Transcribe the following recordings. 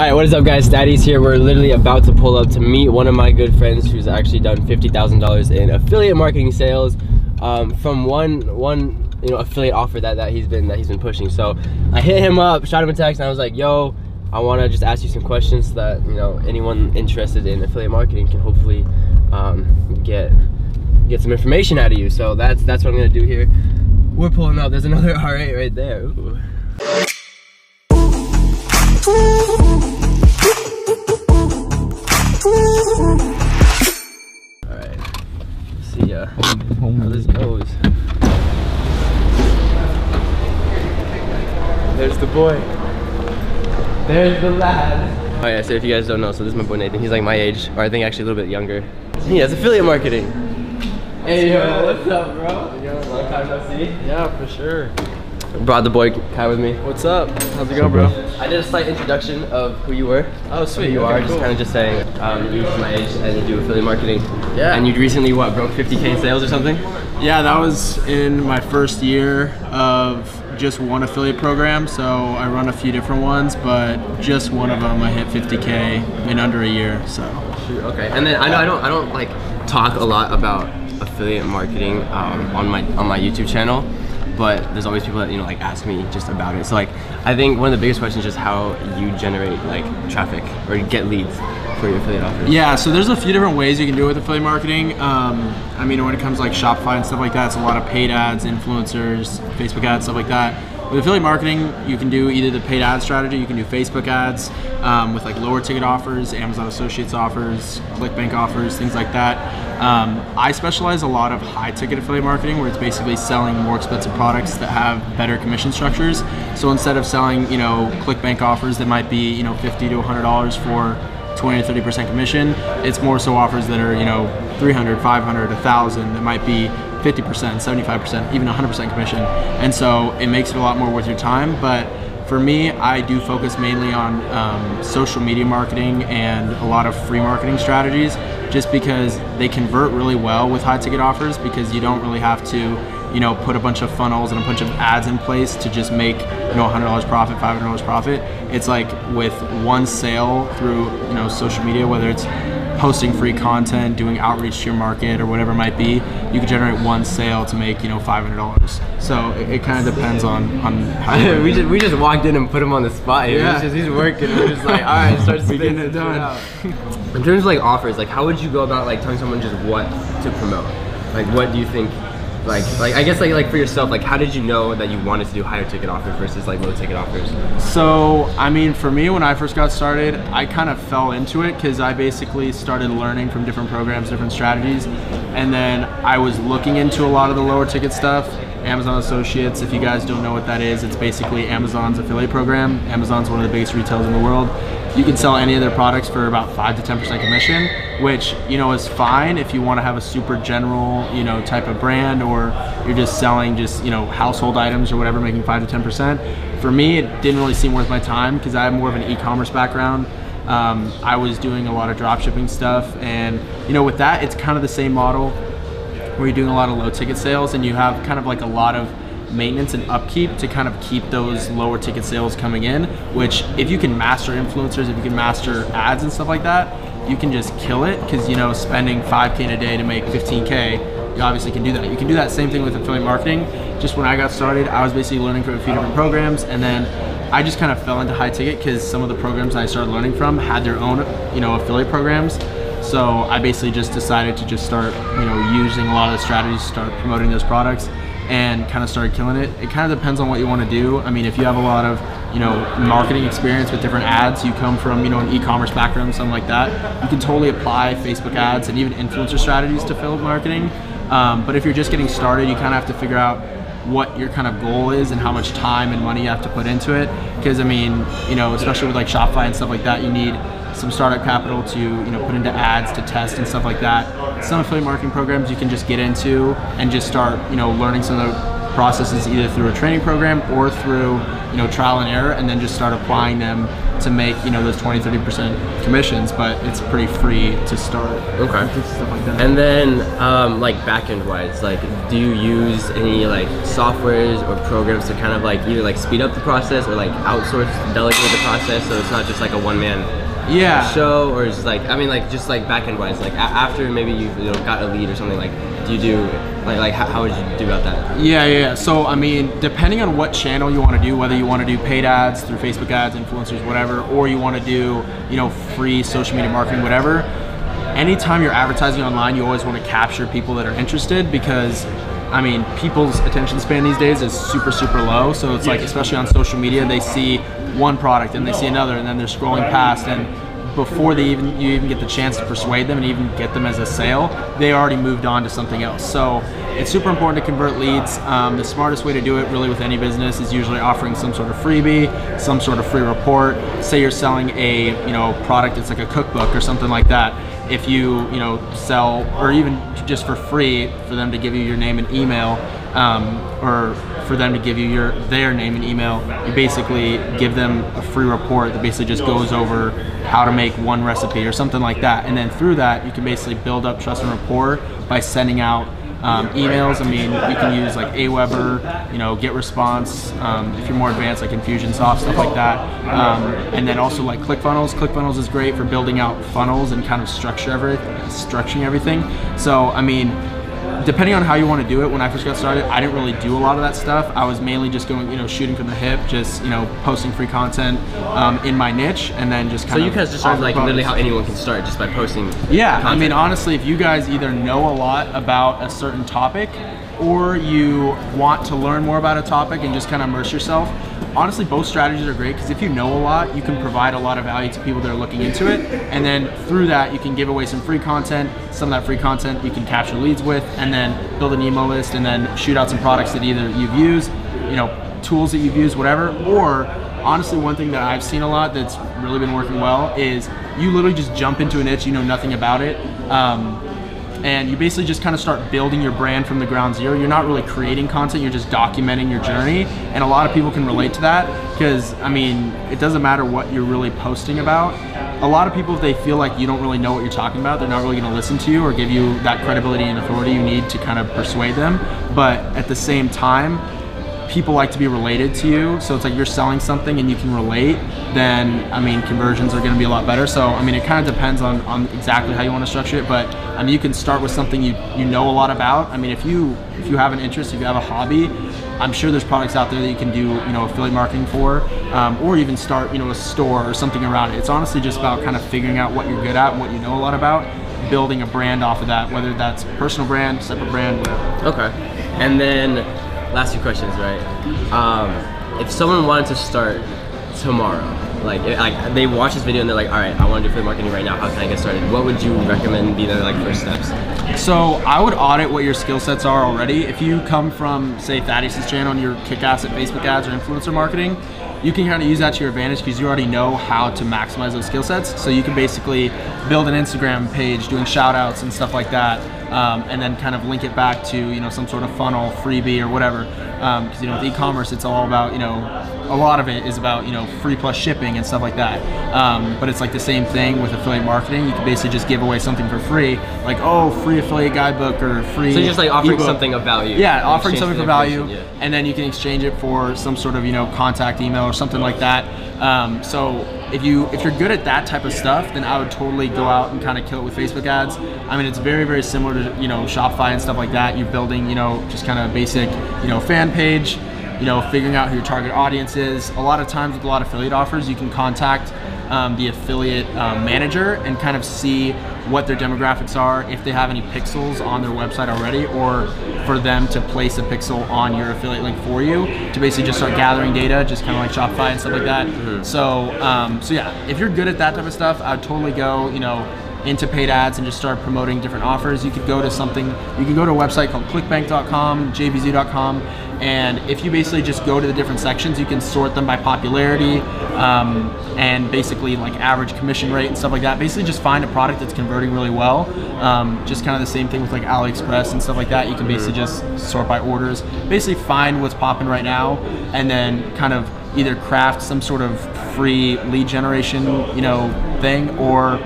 Alright, what is up guys, Statties here. We're literally about to pull up to meet one of my good friends who's actually done $50,000 in affiliate marketing sales from one affiliate offer that he's been pushing. So I hit him up, shot him a text, and I was like, yo, I want to just ask you some questions so that anyone interested in affiliate marketing can hopefully get some information out of you. So that's what I'm gonna do here. We're pulling up. There's another R8 right there. Ooh. Alright, see how this goes. There's the boy. There's the lad. Oh yeah, so if you guys don't know, so this is my boy Nathan. He's like my age, or I think actually a little bit younger. He has affiliate marketing. Hey yo, what's up, bro? Long time no see. Yeah, for sure. Brought the boy Kai with me. What's up? How's it going, bro? I did a slight introduction of who you were. Oh, sweet. Who you are, cool. just saying you're my age and you do affiliate marketing. Yeah. And you recently, what, broke 50K in sales or something? Yeah, that was in my first year of just one affiliate program. So I run a few different ones, but just one of them I hit 50K in under a year. So. Okay. And then I don't like talk a lot about affiliate marketing on my YouTube channel. But there's always people that like ask me just about it. So like I think one of the biggest questions is just how you generate like traffic or get leads for your affiliate offers. Yeah, so there's a few different ways you can do it with affiliate marketing. I mean, when it comes to like Shopify and stuff like that, it's a lot of paid ads, influencers, Facebook ads, stuff like that. With affiliate marketing, you can do either the paid ad strategy, you can do Facebook ads with like lower ticket offers, Amazon Associates offers, ClickBank offers, things like that. I specialize a lot of high ticket affiliate marketing where it's basically selling more expensive products that have better commission structures. So instead of selling, ClickBank offers that might be, $50 to $100 for 20 to 30% commission, it's more so offers that are, $300, $500, $1,000 that might be 50%, 75%, even 100% commission. And so it makes it a lot more worth your time. But for me, I do focus mainly on social media marketing and a lot of free marketing strategies, just because they convert really well with high ticket offers, because you don't really have to put a bunch of funnels and a bunch of ads in place to just make $100 profit, $500 profit. It's like with one sale through social media, whether it's posting free content, doing outreach to your market, or whatever it might be, you can generate one sale to make $500. So it kind of depends on how we just walked in and put him on the spot. Yeah. He's working. We're just like, all right, start getting it done. In terms of like offers, like how would you go about like telling someone just what to promote? Like what do you think? Like I guess like for yourself, like how did you know that you wanted to do higher ticket offers versus like low ticket offers? So I mean, for me, when I first got started, I kind of fell into it because I basically started learning from different programs, different strategies, and then I was looking into a lot of the lower ticket stuff. Amazon Associates, if you guys don't know what that is, it's basically Amazon's affiliate program. Amazon's one of the biggest retailers in the world. You can sell any of their products for about 5 to 10% commission, which is fine if you want to have a super general type of brand, or you're just selling household items or whatever, making 5 to 10%. For me, it didn't really seem worth my time because I have more of an e-commerce background. I was doing a lot of drop shipping stuff, and with that, it's kind of the same model where you're doing a lot of low ticket sales and you have kind of like a lot of maintenance and upkeep to kind of keep those lower ticket sales coming in, which if you can master influencers, if you can master ads and stuff like that, you can just kill it, because spending 5K in a day to make 15K, you obviously can do that. You can do that same thing with affiliate marketing. Just when I got started, I was basically learning from a few different programs, and then I just kind of fell into high ticket because some of the programs I started learning from had their own affiliate programs. So I basically just decided to just start using a lot of the strategies to start promoting those products, and kind of started killing it. It kind of depends on what you want to do. I mean, if you have a lot of marketing experience with different ads, you come from an e-commerce background, something like that, you can totally apply Facebook ads and even influencer strategies to affiliate marketing. But if you're just getting started, you kind of have to figure out what your kind of goal is and how much time and money you have to put into it. Because I mean, especially with like Shopify and stuff like that, you need some startup capital to put into ads, to test and stuff like that. Some affiliate marketing programs you can just get into and just start learning some of the processes either through a training program or through, you know, trial and error, and then just start applying them to make, you know, those 20-30% commissions. But it's pretty free to start. Okay. Stuff like that. And then like back-end wise, like do you use any like softwares or programs to kind of like either like speed up the process or like outsource, delegate the process, so it's not just like a one-man show, or just like, I mean, like just like back-end wise, like after maybe you know got a lead or something, like do you do like how would you do about that? Yeah. So I mean, depending on what channel you want to do, whether you want to do paid ads through Facebook ads, influencers, whatever, or you want to do, you know, free social media marketing, whatever. Anytime you're advertising online, you always want to capture people that are interested, because I mean, people's attention span these days is super low. So it's like, especially on social media, they see one product and they see another, and then they're scrolling past, and before you even get the chance to persuade them and even get them as a sale, they already moved on to something else. So it's super important to convert leads. The smartest way to do it really with any business is usually offering some sort of freebie, some sort of free report. Say you're selling a, you know, product, it's like a cookbook or something like that. If you know, sell, or even just for free, for them to give you your name and email, or for them to give you their name and email, you basically give them a free report that basically just goes over how to make one recipe or something like that. And then through that, you can basically build up trust and rapport by sending out emails. I mean, you can use like Aweber, you know, GetResponse, if you're more advanced, like Infusionsoft, stuff like that. And then also like ClickFunnels. ClickFunnels is great for building out funnels and kind of structuring everything. So, I mean, depending on how you want to do it, when I first got started, I didn't really do a lot of that stuff. I was mainly just going, you know, shooting from the hip, just, you know, posting free content in my niche, and then just kind of. So you guys just started like literally how anyone can start, just by posting. Yeah, content. I mean, honestly, if you guys either know a lot about a certain topic, or you want to learn more about a topic and just kind of immerse yourself, honestly, both strategies are great, because if you know a lot, you can provide a lot of value to people that are looking into it, and then through that, you can give away some free content. Some of that free content you can capture leads with, and then build an email list, and then shoot out some products that either you've used, you know, tools that you've used, whatever. Or honestly, one thing that I've seen a lot that's really been working well is you literally just jump into a niche, you know nothing about it, and you basically just kind of start building your brand from the ground zero. You're not really creating content, you're just documenting your journey. And a lot of people can relate to that, because I mean, it doesn't matter what you're really posting about. A lot of people, if they feel like you don't really know what you're talking about, they're not really going to listen to you or give you that credibility and authority you need to kind of persuade them. But at the same time, people like to be related to you, so it's like you're selling something and you can relate, then I mean, conversions are going to be a lot better. So I mean, it kind of depends on exactly how you want to structure it, but I mean, you can start with something you know a lot about. I mean, if you have an interest, if you have a hobby, I'm sure there's products out there that you can do, you know, affiliate marketing for, or even start, you know, a store or something around it. It's honestly just about kind of figuring out what you're good at and what you know a lot about, building a brand off of that, whether that's personal brand, separate brand, whatever. Okay, and then last few questions, right? If someone wanted to start tomorrow, like they watch this video and they're like, all right, I want to do affiliate marketing right now, how can I get started? What would you recommend be the like first steps? So I would audit what your skill sets are already. If you come from, say, Thaddeus' channel and you're kick-ass at Facebook ads or influencer marketing, you can kind of use that to your advantage, because you already know how to maximize those skill sets. So you can basically build an Instagram page doing shout outs and stuff like that, and then kind of link it back to, you know, some sort of funnel, freebie or whatever. Because, you know, with e-commerce, it's all about, you know, a lot of it is about, you know, free plus shipping and stuff like that. But it's like the same thing with affiliate marketing. You can basically just give away something for free, like, oh, free affiliate guidebook or free. So just like offering ebook. Something of value. Yeah, offering something for value, yeah. And then you can exchange it for some sort of, you know, contact email or something like that. So if you're good at that type of stuff, then I would totally go out and kind of kill it with Facebook ads. I mean, it's very, very similar to, you know, Shopify and stuff like that. You're building, you know, just kind of basic, you know, fan page, you know, figuring out who your target audience is. A lot of times with a lot of affiliate offers, you can contact the affiliate manager and kind of see what their demographics are, if they have any pixels on their website already, or for them to place a pixel on your affiliate link for you to basically just start gathering data, just kind of like Shopify and stuff like that. Mm-hmm. So yeah, if you're good at that type of stuff, I'd totally go, you know, into paid ads and just start promoting different offers, you could go to a website called clickbank.com, jvz.com, and if you basically just go to the different sections, you can sort them by popularity, and basically like average commission rate and stuff like that. Basically just find a product that's converting really well. Just kind of the same thing with like AliExpress and stuff like that. You can basically just sort by orders, basically find what's popping right now, and then kind of either craft some sort of free lead generation, thing, or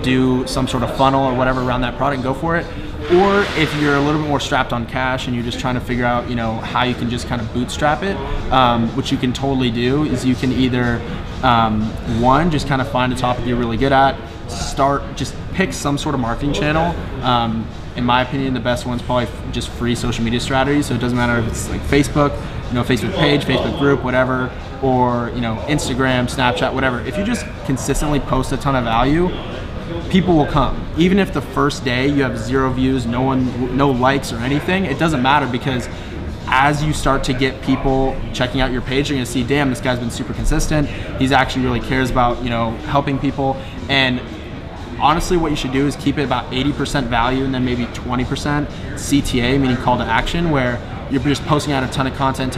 do some sort of funnel or whatever around that product and go for it. Or if you're a little bit more strapped on cash and you're just trying to figure out, how you can just kind of bootstrap it, which you can totally do, is you can either, one, just kind of find a topic you're really good at, just pick some sort of marketing channel. In my opinion, the best one's probably just free social media strategies. So it doesn't matter if it's like Facebook, Facebook page, Facebook group, whatever, or Instagram, Snapchat, whatever. If you just consistently post a ton of value, people will come. Even if the first day you have 0 views, no likes or anything, it doesn't matter, because as you start to get people checking out your page, you're gonna see, damn, this guy's been super consistent. He's actually really cares about, helping people. And honestly, what you should do is keep it about 80% value and then maybe 20% CTA, meaning call to action, where you're just posting out a ton of content,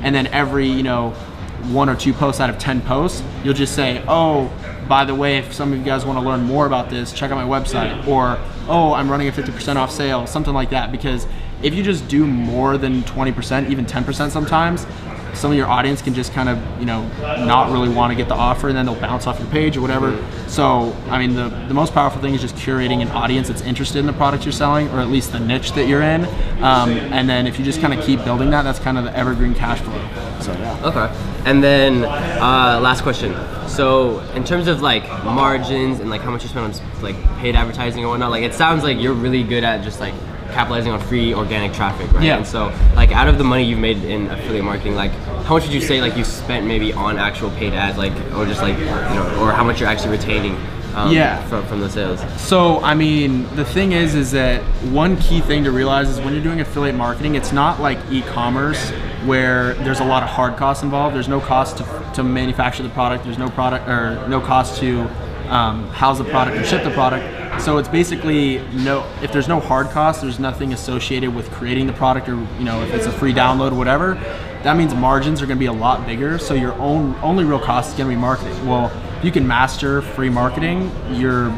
and then every, 1 or 2 posts out of 10 posts, you'll just say, oh, by the way, if some of you guys want to learn more about this, check out my website, or, oh, I'm running a 50% off sale, something like that. Because if you just do more than 20%, even 10% sometimes, some of your audience can just kind of, not really want to get the offer, and then they'll bounce off your page or whatever. So, I mean, the most powerful thing is just curating an audience that's interested in the product you're selling, or at least the niche that you're in. And then if you just kind of keep building that, that's kind of the evergreen cash flow. So, yeah. Okay. And then last question. So in terms of like margins and like how much you spend on like paid advertising and whatnot, like it sounds like you're really good at just like capitalizing on free organic traffic, right? Yeah. And so like out of the money you've made in affiliate marketing, like how much would you say like you spent maybe on actual paid ads, like, or just like, or how much you're actually retaining from the sales? So, I mean, the thing is that one key thing to realize is when you're doing affiliate marketing, it's not like e-commerce where there's a lot of hard costs involved. There's no cost to manufacture the product. There's no cost to house the product and ship the product. So it's basically if there's no hard cost, there's nothing associated with creating the product, or if it's a free download or whatever. That means margins are going to be a lot bigger. So your only real cost is going to be marketing. Well, if you can master free marketing, your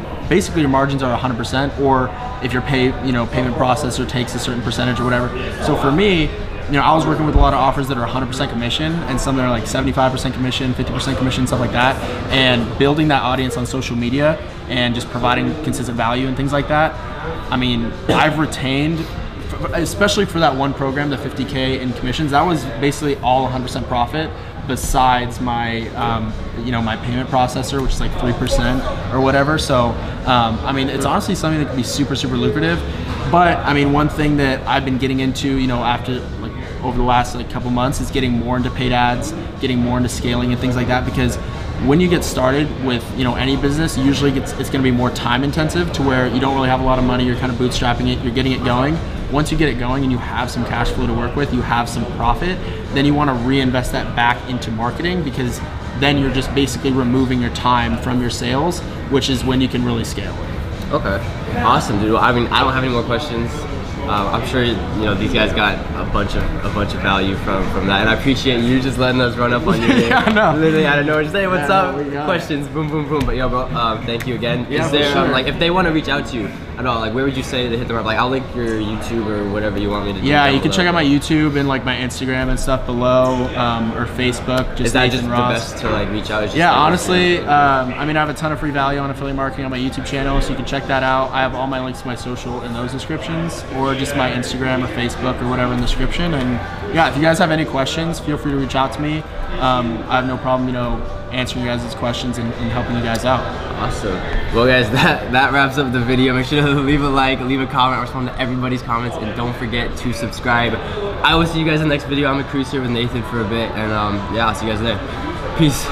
margins are 100%. Or if your payment processor takes a certain percentage or whatever. So for me, I was working with a lot of offers that are 100% commission, and some that are like 75% commission, 50% commission, stuff like that. And building that audience on social media and just providing consistent value and things like that. I mean, I've retained, especially for that one program, the 50K in commissions, that was basically all 100% profit, besides my, my payment processor, which is like 3% or whatever. So, I mean, it's honestly something that can be super, super lucrative. But I mean, one thing that I've been getting into, after over the last couple months, is getting more into paid ads, getting more into scaling and things like that. Because when you get started with any business, usually it's going to be more time intensive, to where you don't really have a lot of money. You're kind of bootstrapping it. You're getting it going. Once you get it going and you have some cash flow to work with, you have some profit, then you want to reinvest that back into marketing, because then you're just basically removing your time from your sales, which is when you can really scale it. Okay, awesome, dude. I mean, I don't have any more questions. I'm sure these guys got a bunch of value from that, and I appreciate you just letting us run up on you. Yeah, I know. Literally, I don't know what to say. What's up? No, questions, boom, boom, boom. But yo, bro, thank you again. Yeah, is there sure. like, if they want to reach out to you at all, like where would you say to hit them up? Like I'll link your YouTube or whatever you want me to do. Yeah, you can check out my YouTube and like my Instagram and stuff below, or Facebook. Just is that Nathan just Ross. the best to like reach out? Yeah, honestly, I mean, I have a ton of free value on affiliate marketing on my YouTube channel, so you can check that out. I have all my links to my social in those descriptions, or just my Instagram or Facebook or whatever in the description. And yeah, if you guys have any questions, feel free to reach out to me. I have no problem, answering you guys' questions and helping you guys out. Awesome. Well, guys, that wraps up the video. Make sure to leave a like, leave a comment, respond to everybody's comments, and don't forget to subscribe. I will see you guys in the next video. I'm a cruise here with Nathan for a bit, and yeah, I'll see you guys there. Peace.